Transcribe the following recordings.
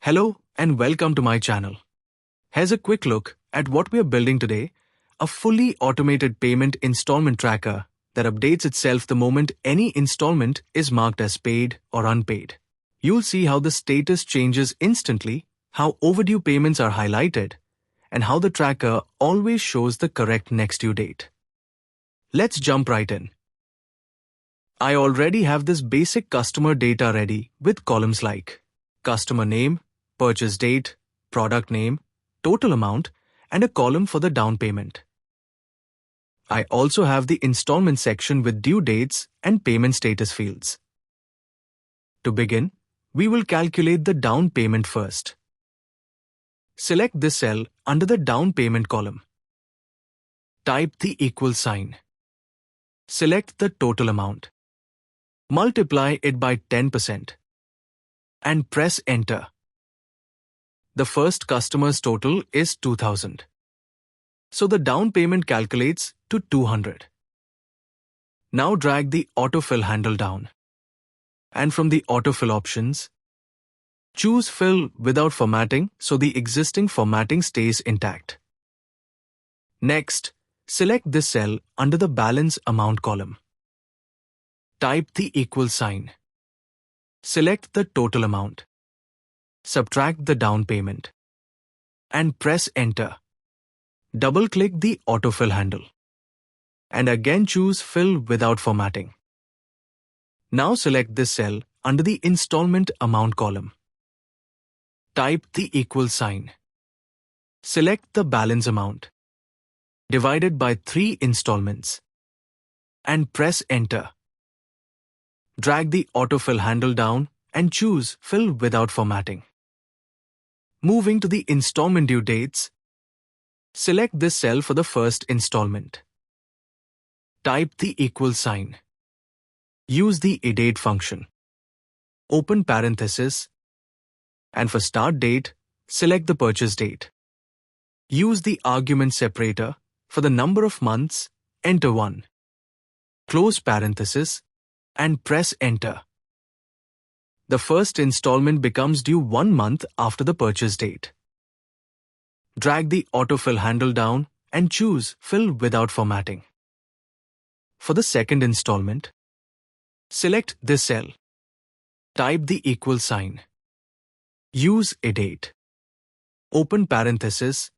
Hello and welcome to my channel. Here's a quick look at what we are building today, a fully automated payment installment tracker that updates itself the moment any installment is marked as paid or unpaid. You'll see how the status changes instantly, how overdue payments are highlighted, and how the tracker always shows the correct next due date. Let's jump right in. I already have this basic customer data ready with columns like customer name, purchase date, product name, total amount, and a column for the down payment. I also have the installment section with due dates and payment status fields. To begin, we will calculate the down payment first. Select this cell under the down payment column. Type the equal sign. Select the total amount. Multiply it by 10% and press enter. The first customer's total is 2000. So the down payment calculates to 200. Now drag the autofill handle down. And from the autofill options, choose fill without formatting so the existing formatting stays intact. Next, select this cell under the balance amount column. Type the equal sign. Select the total amount. Subtract the down payment. And press enter. Double-click the autofill handle. And again choose fill without formatting. Now select this cell under the installment amount column. Type the equal sign. Select the balance amount divided by 3 installments and press enter. Drag the autofill handle down and choose fill without formatting. Moving to the installment due dates, select this cell for the first installment. Type the equal sign. Use the edate function. Open parenthesis, and for start date, select the purchase date. Use the argument separator. For the number of months, enter 1. Close parenthesis and press enter. The first installment becomes due 1 month after the purchase date. Drag the autofill handle down and choose fill without formatting. For the second installment, select this cell. Type the equal sign. Use edate. Open parenthesis.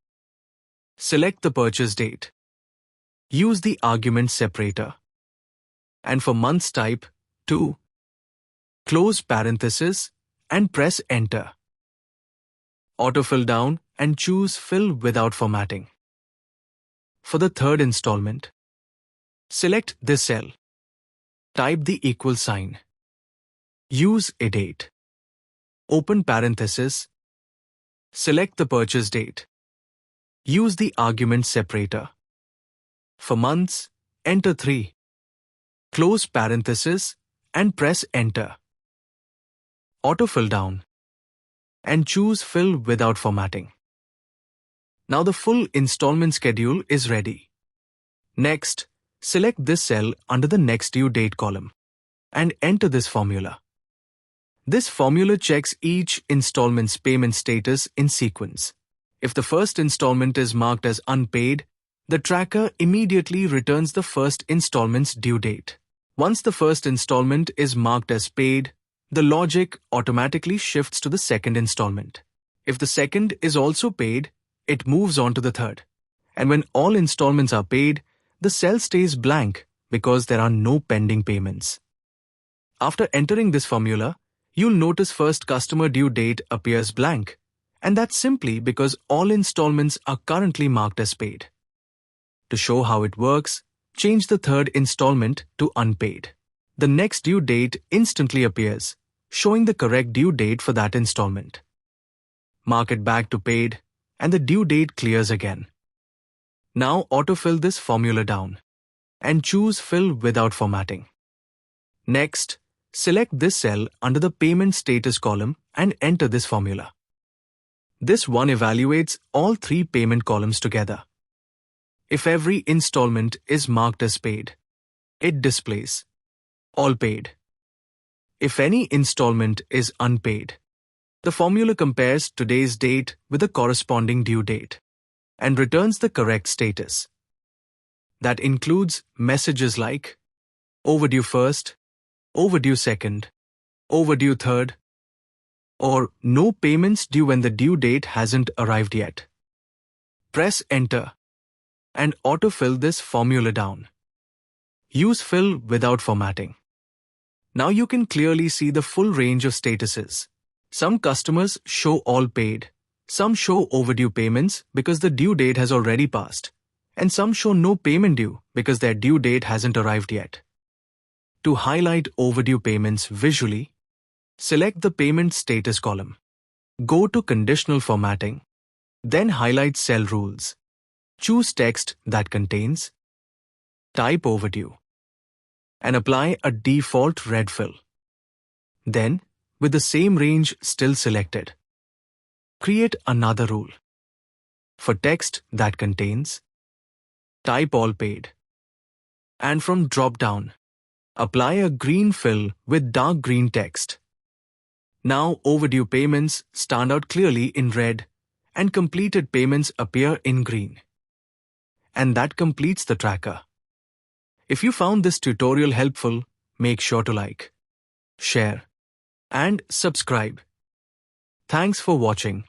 Select the purchase date. Use the argument separator. And for months type 2. Close parenthesis and press enter. Autofill down and choose fill without formatting. For the third installment, select this cell. Type the equal sign. Use edate. Open parenthesis. Select the purchase date. Use the argument separator. For months, enter 3. Close parenthesis and press enter. Autofill down and choose fill without formatting. Now the full installment schedule is ready. Next, select this cell under the next due date column and enter this formula. This formula checks each installment's payment status in sequence. If the first installment is marked as unpaid, the tracker immediately returns the first installment's due date. Once the first installment is marked as paid, the logic automatically shifts to the second installment. If the second is also paid, it moves on to the third. And when all installments are paid, the cell stays blank because there are no pending payments. After entering this formula, you'll notice first customer due date appears blank, and that's simply because all installments are currently marked as paid. To show how it works, change the third installment to unpaid. The next due date instantly appears, showing the correct due date for that installment. Mark it back to paid, and the due date clears again. Now autofill this formula down, and choose fill without formatting. Next, select this cell under the payment status column and enter this formula. This one evaluates all 3 payment columns together. If every installment is marked as paid, it displays all paid. If any installment is unpaid, The formula compares today's date with the corresponding due date and returns the correct status. That includes messages like overdue first, overdue second, overdue third, or no payments due when the due date hasn't arrived yet. Press Enter and autofill this formula down. Use fill without formatting. Now you can clearly see the full range of statuses. Some customers show all paid, some show overdue payments because the due date has already passed, and some show no payment due because their due date hasn't arrived yet. To highlight overdue payments visually, select the Payment Status column. Go to Conditional Formatting, then highlight Cell Rules. Choose text that contains Type Overdue and apply a default red fill. Then, with the same range still selected, create another rule. For text that contains Type All Paid. And from drop-down, apply a green fill with dark green text. Now overdue payments stand out clearly in red and completed payments appear in green. And that completes the tracker. If you found this tutorial helpful, make sure to like, share, and subscribe. Thanks for watching.